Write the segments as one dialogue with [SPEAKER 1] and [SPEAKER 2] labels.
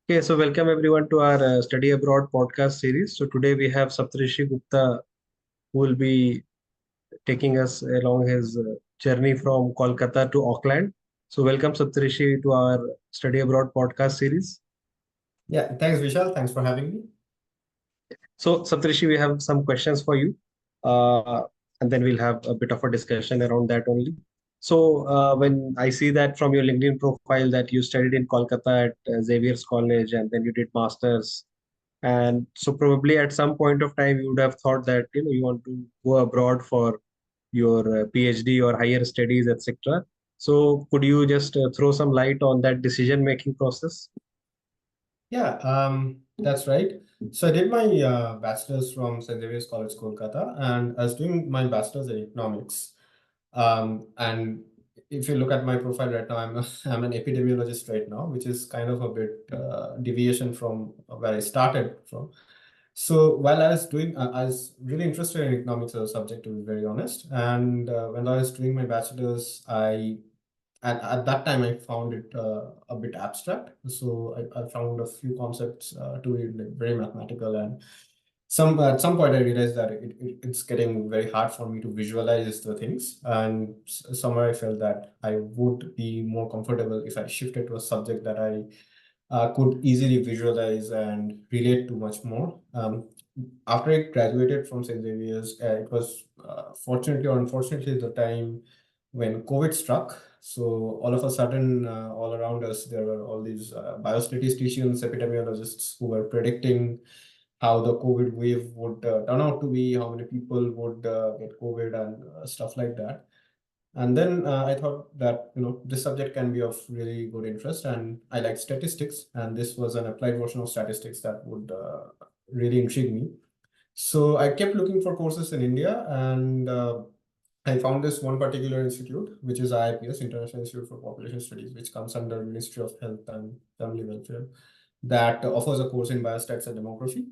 [SPEAKER 1] Okay, so welcome everyone to our study abroad podcast series. So today we have Saptorshi Gupta who will be taking us along his journey from Kolkata to Auckland. So welcome Saptorshi to our study abroad podcast series.
[SPEAKER 2] Yeah, thanks, Vishal. Thanks for having me.
[SPEAKER 1] So Saptorshi, we have some questions for you, uh, and then we'll have a bit of a discussion around that only. So when I see that from your LinkedIn profile that you studied in Kolkata at Xavier's College and then you did masters. And so probably at some point of time you would have thought that you want to go abroad for your PhD or higher studies, etc. So could you just throw some light on that decision making process?
[SPEAKER 2] Yeah, that's right. So I did my bachelor's from St. Xavier's College, Kolkata, and I was doing my bachelor's in economics. And if you look at my profile right now, I'm an epidemiologist right now, which is kind of a bit deviation from where I started from. So while I was doing, I was really interested in economics as a subject, to be very honest. And when I was doing my bachelor's, and at that time I found it a bit abstract. So I found a few concepts to be like very mathematical, and at some point I realized that it's getting very hard for me to visualize the things. And somewhere I felt that I would be more comfortable if I shifted to a subject that I could easily visualize and relate to much more. After I graduated from St. Xavier's, it was fortunately or unfortunately the time when COVID struck. So all of a sudden, all around us, there were all these biostatisticians, epidemiologists who were predicting how the COVID wave would turn out to be, how many people would get COVID and stuff like that. And then I thought that this subject can be of really good interest, and I like statistics, and this was an applied version of statistics that would really intrigue me. So I kept looking for courses in India, and I found this one particular institute, which is IIPS, International Institute for Population Studies, which comes under Ministry of Health and Family Welfare, that offers a course in biostatistics and demography.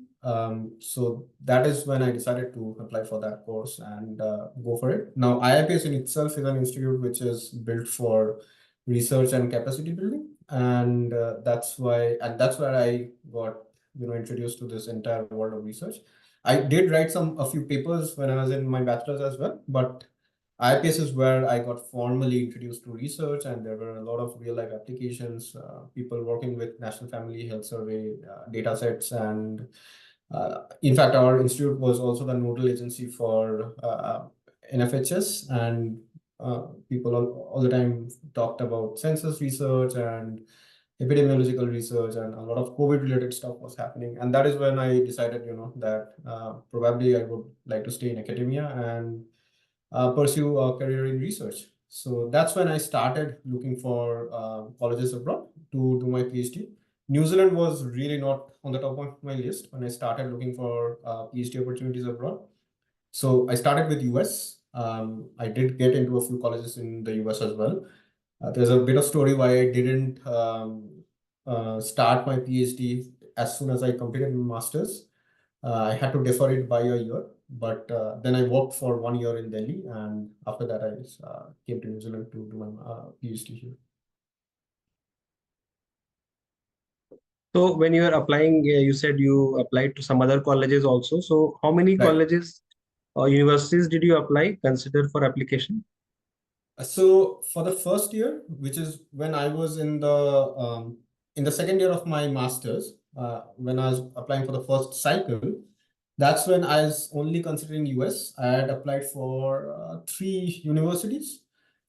[SPEAKER 2] So that is when I decided to apply for that course and go for it. Now, IIPS in itself is an institute which is built for research and capacity building, and that's where I got introduced to this entire world of research. I did write a few papers when I was in my bachelor's as well, but IPS is where I got formally introduced to research, and there were a lot of real life applications, people working with National Family Health Survey data sets. And in fact, our institute was also the nodal agency for NFHS, and people all the time talked about census research and epidemiological research, and a lot of COVID related stuff was happening. And that is when I decided, that probably I would like to stay in academia and pursue a career in research. So that's when I started looking for colleges abroad to do my PhD. New Zealand was really not on the top of my list when I started looking for PhD opportunities abroad. So I started with US. I did get into a few colleges in the US as well. There's a bit of story why I didn't start my PhD as soon as I completed my master's. I had to defer it by a year, but then I worked for 1 year in Delhi, and after that I came to New Zealand to do my PhD here.
[SPEAKER 1] So when you were applying, you said you applied to some other colleges also. So how many
[SPEAKER 2] Right.
[SPEAKER 1] colleges or universities did you apply, consider for application?
[SPEAKER 2] So for the first year, which is when I was in the second year of my master's, when I was applying for the first cycle, that's when I was only considering US. I had applied for 3 universities,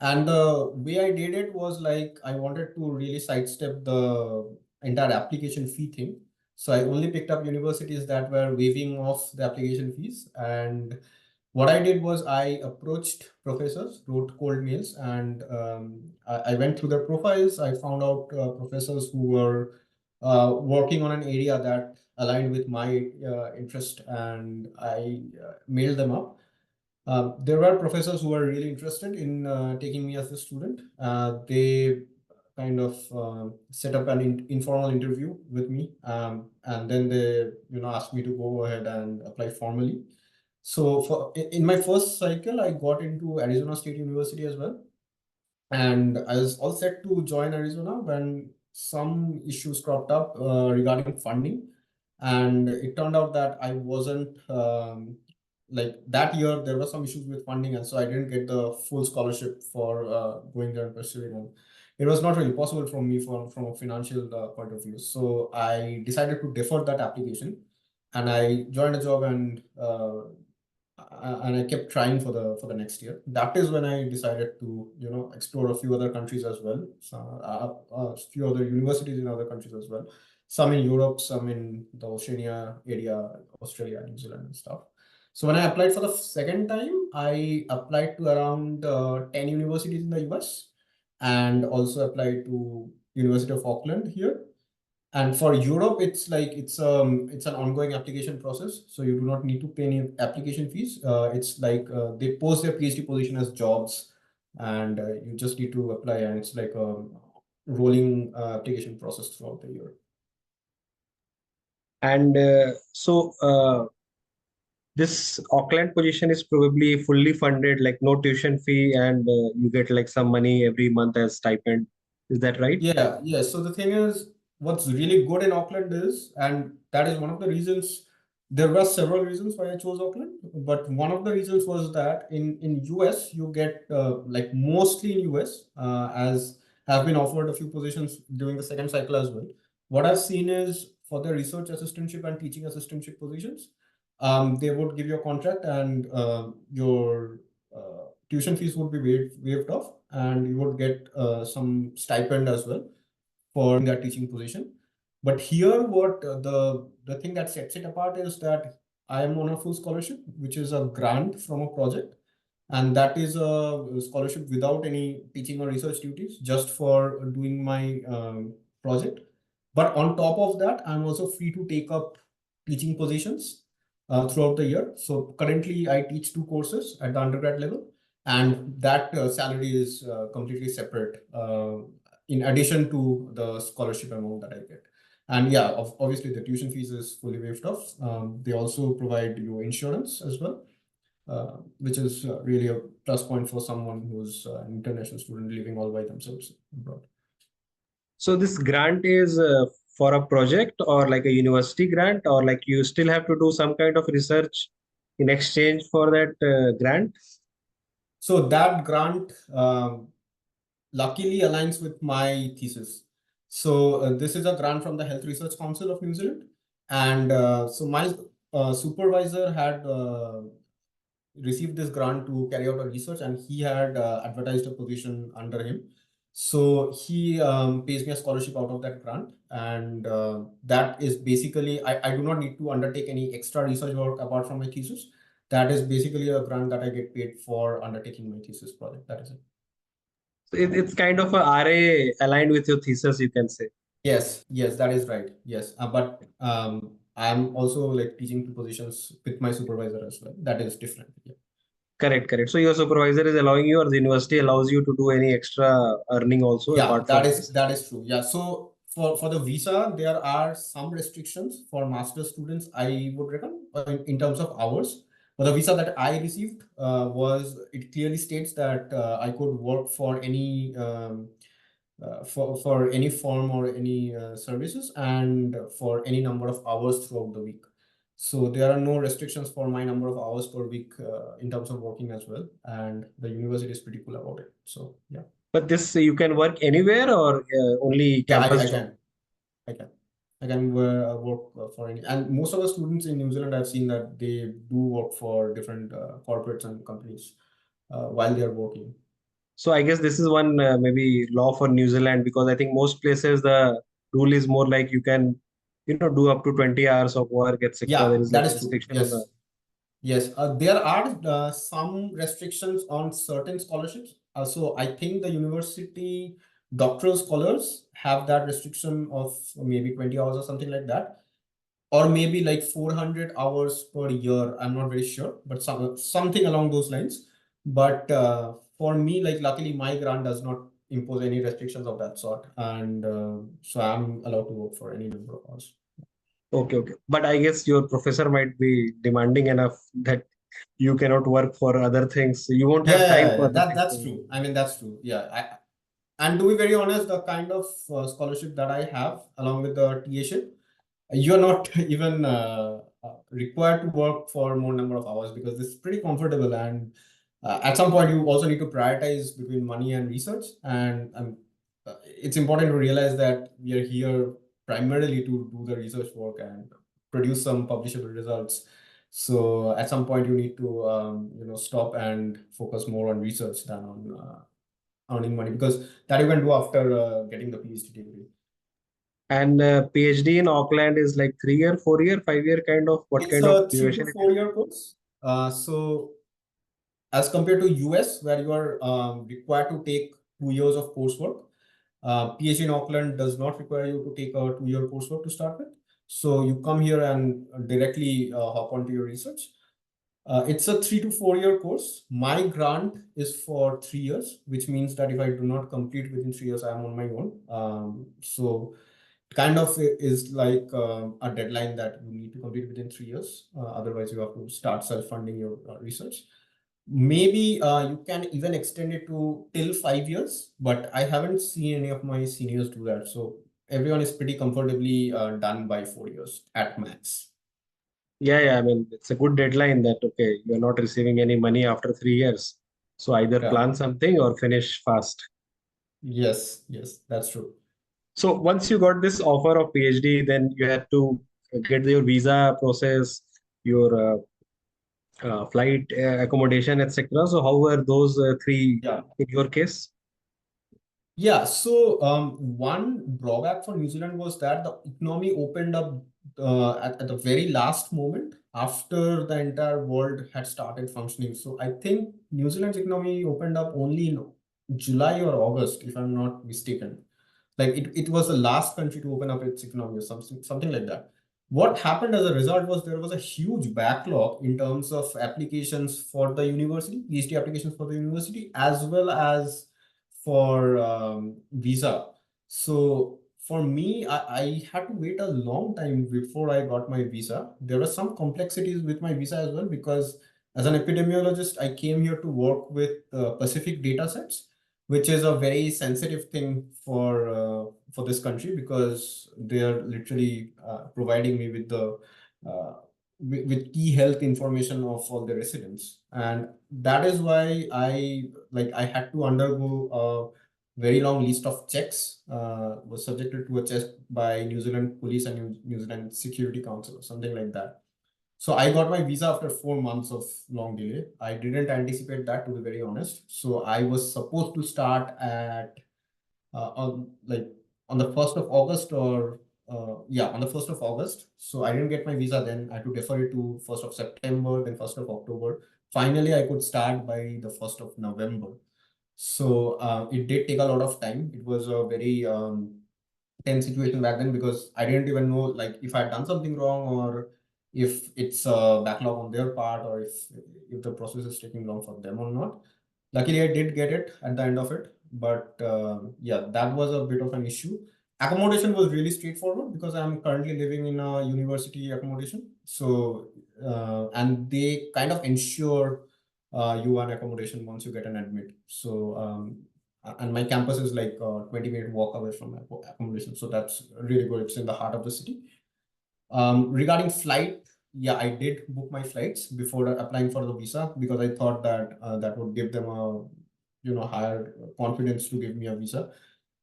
[SPEAKER 2] and the way I did it was like I wanted to really sidestep the entire application fee thing. So I only picked up universities that were waiving off the application fees. And what I did was I approached professors, wrote cold mails, and I went through their profiles. I found out professors who were working on an area that aligned with my interest, and I mailed them up. There were professors who were really interested in taking me as a student. They kind of set up an informal interview with me, and then they asked me to go ahead and apply formally. So in my first cycle, I got into Arizona State University as well, and I was all set to join Arizona when some issues cropped up regarding funding, and it turned out that I wasn't like that year there were some issues with funding, and so I didn't get the full scholarship for going there and pursuing it. It was not really possible for me from a financial point of view. So I decided to defer that application, and I joined a job, and I kept trying for the next year. That is when I decided to explore a few other countries as well. So a few other universities in other countries as well. Some in Europe, some in the Oceania area, Australia, New Zealand, and stuff. So when I applied for the second time, I applied to around 10 universities in the US, and also applied to University of Auckland here. And for Europe, it's like it's an ongoing application process, so you do not need to pay any application fees. It's like they post their PhD position as jobs, and you just need to apply, and it's like a rolling application process throughout the year.
[SPEAKER 1] And this Auckland position is probably fully funded, like no tuition fee, and you get like some money every month as stipend. Is that right?
[SPEAKER 2] Yeah. So the thing is, what's really good in Auckland is, and that is one of the reasons, there were several reasons why I chose Auckland, but one of the reasons was that in US you get like mostly in US as have been offered a few positions during the second cycle as well. What I've seen is for the research assistantship and teaching assistantship positions, they would give you a contract, and your tuition fees would be waived off, and you would get some stipend as well for that teaching position. But here, what the thing that sets it apart is that I am on a full scholarship, which is a grant from a project, and that is a scholarship without any teaching or research duties, just for doing my project. But on top of that, I'm also free to take up teaching positions throughout the year. So currently, I teach 2 courses at the undergrad level, and that salary is completely separate in addition to the scholarship amount that I get. And yeah, obviously the tuition fees is fully waived off. They also provide you insurance as well, which is really a plus point for someone who's an international student living all by themselves abroad.
[SPEAKER 1] So this grant is for a project or like a university grant, or like you still have to do some kind of research in exchange for that grant?
[SPEAKER 2] So that grant luckily aligns with my thesis. So this is a grant from the Health Research Council of New Zealand, and so my supervisor had received this grant to carry out a research, and he had advertised a position under him. So he pays me a scholarship out of that grant, and that is basically I do not need to undertake any extra research work apart from my thesis. That is basically a grant that I get paid for undertaking my thesis project. That is it.
[SPEAKER 1] So it's kind of a RA aligned with your thesis, you can say.
[SPEAKER 2] Yes, that is right. Yes, but I'm also like teaching 2 positions with my supervisor as well. That is different. Yeah.
[SPEAKER 1] Correct. So your supervisor is allowing you, or the university allows you to do any extra earning also
[SPEAKER 2] Yeah,
[SPEAKER 1] apart from this?
[SPEAKER 2] that is true. Yeah. So for the visa, there are some restrictions for master students, I would reckon, in terms of hours. For the visa that I received, it clearly states that I could work for any for any form or any services, and for any number of hours throughout the week. So there are no restrictions for my number of hours per week in terms of working as well, and the university is pretty cool about it. So yeah.
[SPEAKER 1] But this you can work anywhere, or only
[SPEAKER 2] Yeah,
[SPEAKER 1] campus
[SPEAKER 2] I
[SPEAKER 1] job?
[SPEAKER 2] can. I can. I can work for any, and most of the students in New Zealand, I've seen that they do work for different corporates and companies while they're working.
[SPEAKER 1] So I guess this is one maybe law for New Zealand, because I think most places the rule is more like you can, do up to 20 hours of work, etc.
[SPEAKER 2] Yeah,
[SPEAKER 1] There is like
[SPEAKER 2] that
[SPEAKER 1] a
[SPEAKER 2] is true.
[SPEAKER 1] restriction on the.
[SPEAKER 2] Yes. Yes, there are some restrictions on certain scholarships. So I think the university doctoral scholars have that restriction of maybe 20 hours or something like that, or maybe like 400 hours per year. I'm not very sure, but something along those lines. But for me, like luckily, my grant does not impose any restrictions of that sort, and so I'm allowed to work for any number of hours.
[SPEAKER 1] Okay. But I guess your professor might be demanding enough that you cannot work for other things. You won't have time for
[SPEAKER 2] Yeah,
[SPEAKER 1] other things.
[SPEAKER 2] that's true. I mean, that's true. Yeah, And to be very honest, the kind of scholarship that I have along with the tuition, you're not even required to work for more number of hours because it's pretty comfortable. And at some point, you also need to prioritize between money and research. And it's important to realize that we are here primarily to do the research work and produce some publishable results. So at some point, you need to stop and focus more on research than on earning money, because that you can do after getting the PhD degree.
[SPEAKER 1] And PhD in Auckland is like 3 year, 4 year, 5 year kind of, what
[SPEAKER 2] It's
[SPEAKER 1] kind of
[SPEAKER 2] a 3 to
[SPEAKER 1] duration it
[SPEAKER 2] 4 year course. So as compared to US, where you are required to take 2 years of coursework, PhD in Auckland does not require you to take a 2 year coursework to start with. So you come here and directly hop onto your research. It's a 3 to 4 year course. My grant is for 3 years, which means that if I do not complete within 3 years, I am on my own. So kind of is like a deadline that you need to complete within 3 years. Otherwise, you have to start self-funding your research. Maybe you can even extend it to till 5 years, but I haven't seen any of my seniors do that. So everyone is pretty comfortably done by 4 years at max.
[SPEAKER 1] Yeah, I mean, it's a good deadline that, okay, you're not receiving any money after 3 years. So either
[SPEAKER 2] Yeah.
[SPEAKER 1] plan something or finish fast.
[SPEAKER 2] Yes, that's true.
[SPEAKER 1] So once you got this offer of PhD, then you had to get your visa process, your flight, accommodation, etc. So how were those three
[SPEAKER 2] Yeah.
[SPEAKER 1] in your case?
[SPEAKER 2] Yeah, so one drawback for New Zealand was that the economy opened up at the very last moment after the entire world had started functioning. So I think New Zealand's economy opened up only in July or August, if I'm not mistaken. Like it was the last country to open up its economy or something like that. What happened as a result was there was a huge backlog in terms of applications for the university, PhD applications for the university, as well as for visa. So for me, I had to wait a long time before I got my visa. There were some complexities with my visa as well, because as an epidemiologist, I came here to work with Pacific data sets, which is a very sensitive thing for this country, because they are literally providing me with the uh, with key health information of all the residents. And that is why I had to undergo a very long list of checks, was subjected to a check by New Zealand Police and New Zealand Security Council or something like that. So I got my visa after 4 months of long delay. I didn't anticipate that, to be very honest. So I was supposed to start at on the 1st of August, or on the 1st of August. So I didn't get my visa then. I had to defer it to 1st of September, then 1st of October. Finally, I could start by the 1st of November. So it did take a lot of time. It was a very tense situation back then, because I didn't even know like if I'd done something wrong, or if it's a backlog on their part, or if the process is taking long for them or not. Luckily, I did get it at the end of it, but yeah, that was a bit of an issue. Accommodation was really straightforward because I'm currently living in a university accommodation. So and they kind of ensure you an accommodation once you get an admit. So and my campus is like a 20-minute walk away from my accommodation. So that's really good. It's in the heart of the city. Regarding flight, yeah, I did book my flights before applying for the visa, because I thought that that would give them a higher confidence to give me a visa.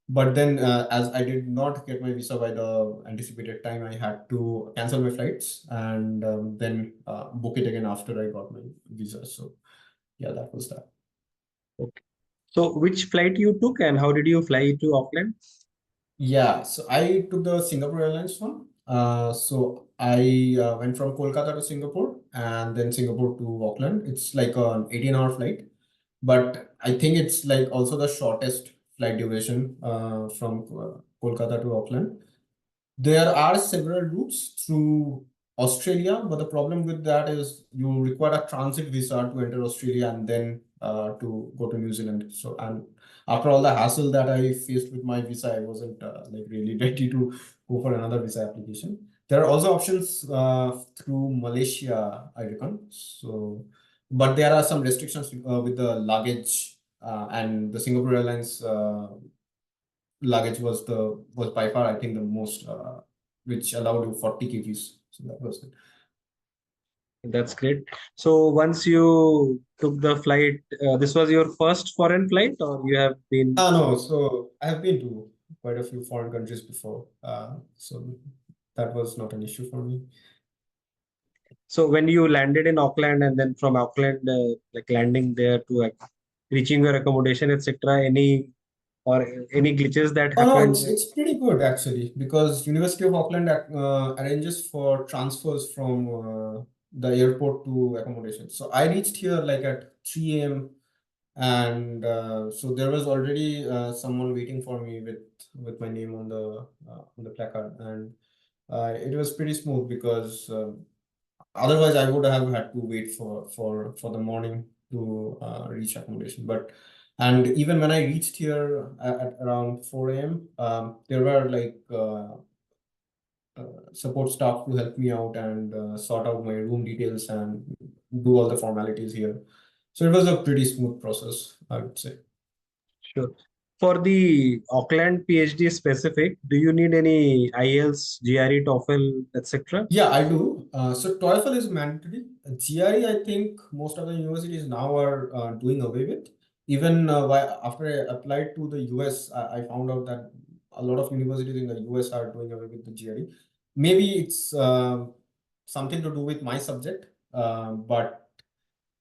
[SPEAKER 2] But then as I did not get my visa by the anticipated time, I had to cancel my flights and then book it again after I got my visa. So yeah, that was that.
[SPEAKER 1] Okay. So which flight you took and how did you fly to Auckland?
[SPEAKER 2] Yeah, so I took the Singapore Airlines one. So I went from Kolkata to Singapore and then Singapore to Auckland. It's like an 18-hour flight, but I think it's like also the shortest flight duration from Kolkata to Auckland. There are several routes through Australia, but the problem with that is you require a transit visa to enter Australia and then to go to New Zealand. So, and after all the hassle that I faced with my visa, I wasn't like really ready to go for another visa application. There are also options through Malaysia, I reckon. So, but there are some restrictions with the luggage, and the Singapore Airlines luggage was by far, I think, the most, which allowed you 40 kgs. So that was it.
[SPEAKER 1] That's great. So once you took the flight, this was your first foreign flight, or you have been?
[SPEAKER 2] No, so I have been to quite a few foreign countries before. So that was not an issue for me.
[SPEAKER 1] So when you landed in Auckland and then from Auckland, like landing there to reaching your accommodation, etc., any glitches that
[SPEAKER 2] Oh no,
[SPEAKER 1] happened?
[SPEAKER 2] it's pretty good actually, because University of Auckland arranges for transfers from the airport to accommodation. So I reached here like at 3 a.m. and so there was already someone waiting for me with my name on the placard, and it was pretty smooth because otherwise I would have had to wait for the morning to reach accommodation. But and even when I reached here at around 4 a.m., there were like support staff to help me out and sort out my room details and do all the formalities here. So it was a pretty smooth process, I would say.
[SPEAKER 1] Sure. For the Auckland PhD specific, do you need any IELTS, GRE, TOEFL, etc.?
[SPEAKER 2] Yeah, I do. So TOEFL is mandatory. GRE, I think most of the universities now are doing away with. Even after I applied to the US, I found out that a lot of universities in the US are doing away with the GRE. Maybe it's something to do with my subject, but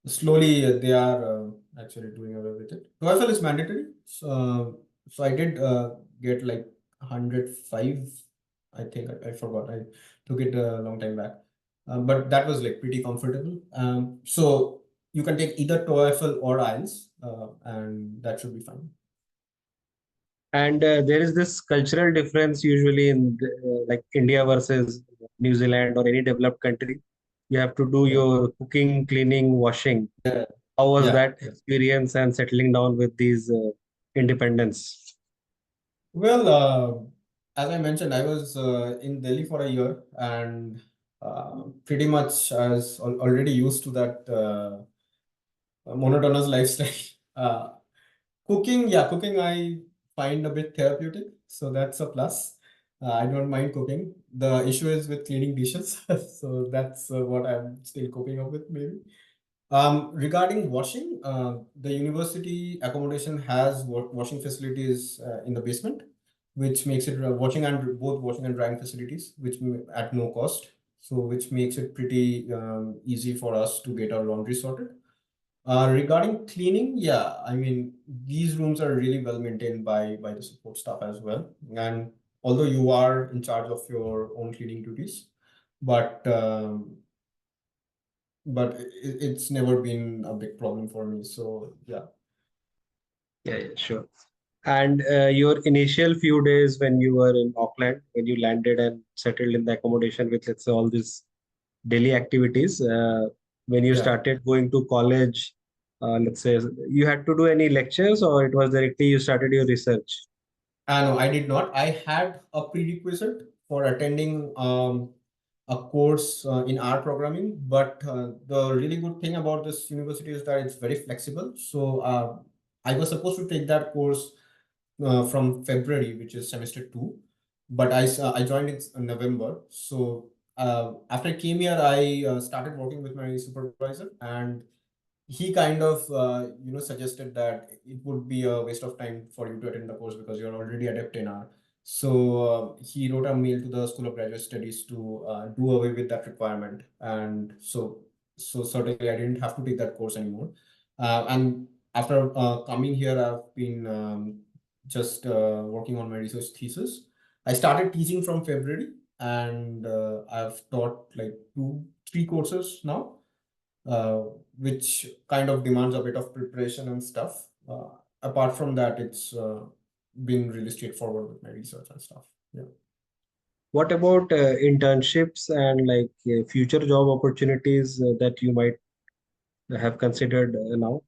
[SPEAKER 2] slowly they are actually doing away with it. TOEFL is mandatory. So I did get like 105. I think I forgot. I took it a long time back. But that was like pretty comfortable. So you can take either TOEFL or IELTS, and that should be fine.
[SPEAKER 1] And there is this cultural difference usually in like India versus New Zealand or any developed country. You have to do
[SPEAKER 2] Yeah.
[SPEAKER 1] your cooking, cleaning, washing.
[SPEAKER 2] Yeah.
[SPEAKER 1] How was
[SPEAKER 2] Yeah.
[SPEAKER 1] that experience and settling down with these independence?
[SPEAKER 2] Well, as I mentioned, I was in Delhi for a year, and pretty much I was already used to that monotonous lifestyle. Uh, cooking, I find a bit therapeutic, so that's a plus. I don't mind cooking. The issue is with cleaning dishes, so that's what I'm still coping up with, maybe. Regarding washing, the university accommodation has washing facilities in the basement, which makes it both washing and drying facilities, at no cost. So which makes it pretty easy for us to get our laundry sorted. Regarding cleaning, yeah, I mean, these rooms are really well maintained by the support staff as well. And although you are in charge of your own cleaning duties, but it's never been a big problem for me. So yeah.
[SPEAKER 1] Yeah, sure. And your initial few days when you were in Auckland, when you landed and settled in the accommodation with, let's say, all these daily activities, when you
[SPEAKER 2] Yeah.
[SPEAKER 1] started going to college, let's say, you had to do any lectures or it was directly you started your research?
[SPEAKER 2] No, I did not. I had a prerequisite for attending a course in R programming, but the really good thing about this university is that it's very flexible. So I was supposed to take that course from February, which is semester two, but I joined in November. So after I came here, I started working with my supervisor, and he kind of suggested that it would be a waste of time for you to attend the course because you're already adept in R. So he wrote a mail to the School of Graduate Studies to do away with that requirement, and so certainly I didn't have to take that course anymore. And after coming here, I've been just working on my research thesis. I started teaching from February, and I've taught like 3 courses now, uh, which kind of demands a bit of preparation and stuff. Apart from that, it's been really straightforward with my research and stuff. Yeah.
[SPEAKER 1] What about internships and like future job opportunities that you might have considered now?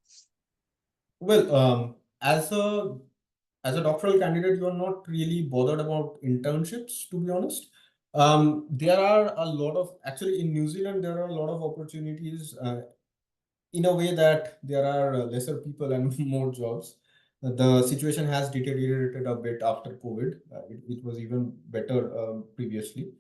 [SPEAKER 2] Well, as a doctoral candidate, you're not really bothered about internships, to be honest. There are a lot of actually in New Zealand, there are a lot of opportunities in a way that there are lesser people and more jobs. The situation has deteriorated a bit after COVID. It was even better previously.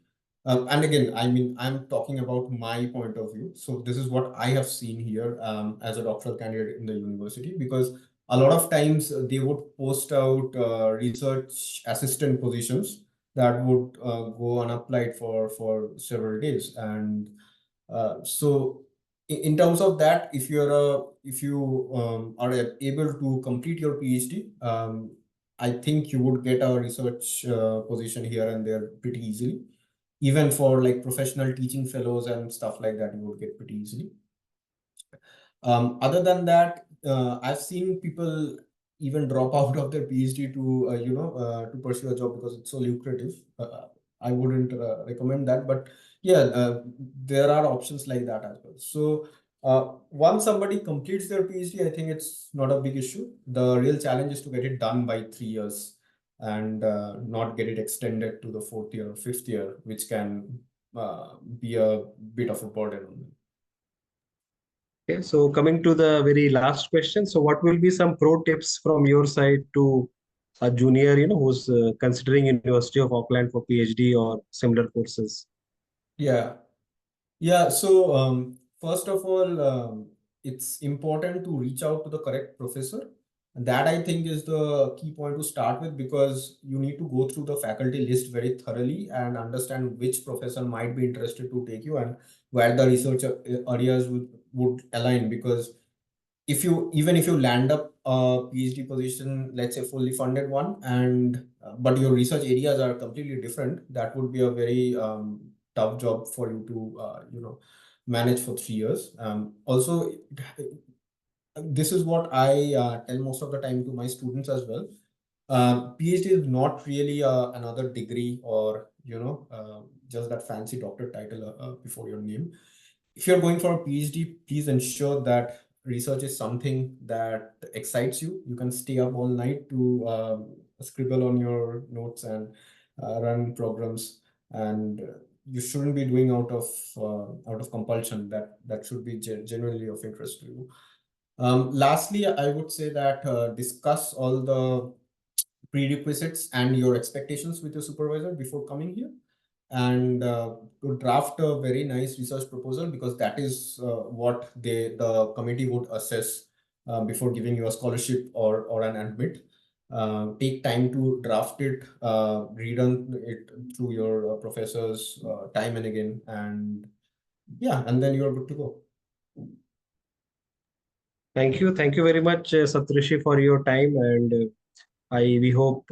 [SPEAKER 2] And again, I mean, I'm talking about my point of view. So this is what I have seen here as a doctoral candidate in the university, because a lot of times they would post out research assistant positions that would go unapplied for several days. And so in terms of that, if you are able to complete your PhD, I think you would get a research position here and there pretty easily. Even for like professional teaching fellows and stuff like that, you would get pretty easily. Other than that, I've seen people even drop out of their PhD to pursue a job because it's so lucrative. I wouldn't recommend that, but yeah, there are options like that as well. So once somebody completes their PhD, I think it's not a big issue. The real challenge is to get it done by 3 years and not get it extended to the fourth year or fifth year, which can be a bit of a burden on them.
[SPEAKER 1] Okay, so coming to the very last question. So what will be some pro tips from your side to a junior, who's considering University of Auckland for PhD or similar courses?
[SPEAKER 2] Yeah. Yeah, so first of all, it's important to reach out to the correct professor. And that I think is the key point to start with, because you need to go through the faculty list very thoroughly and understand which professor might be interested to take you and where the research areas would align. Because even if you land up a PhD position, let's say fully funded one, and but your research areas are completely different, that would be a very tough job for you to manage for 3 years. Also, this is what I tell most of the time to my students as well. PhD is not really another degree or just that fancy doctor title before your name. If you're going for a PhD, please ensure that research is something that excites you. You can stay up all night to scribble on your notes and run programs, and you shouldn't be doing out of compulsion. That should be genuinely of interest to you. Lastly, I would say that discuss all the prerequisites and your expectations with your supervisor before coming here, and to draft a very nice research proposal, because that is what the committee would assess before giving you a scholarship or an admit. Take time to draft it, read on it through your professors time and again, and yeah, and then you're good to go.
[SPEAKER 1] Thank you very much, Saptorshi, for your time, and we hope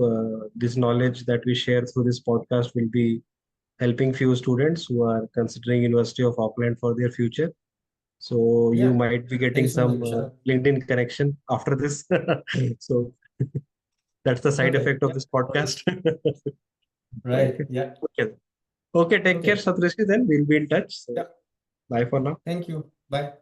[SPEAKER 1] this knowledge that we share through this podcast will be helping few students who are considering University of Auckland for their future. So you
[SPEAKER 2] Yeah,
[SPEAKER 1] might be
[SPEAKER 2] thank
[SPEAKER 1] getting
[SPEAKER 2] you so much,
[SPEAKER 1] some
[SPEAKER 2] Vishal.
[SPEAKER 1] LinkedIn connection after this. So that's the side
[SPEAKER 2] Okay,
[SPEAKER 1] effect of
[SPEAKER 2] yeah,
[SPEAKER 1] this
[SPEAKER 2] no worries.
[SPEAKER 1] podcast. Right.
[SPEAKER 2] Right, yeah,
[SPEAKER 1] Okay. Okay. Take care,
[SPEAKER 2] okay,
[SPEAKER 1] Saptorshi. Then we'll be in touch. So
[SPEAKER 2] yeah,
[SPEAKER 1] bye for now.
[SPEAKER 2] thank you, bye.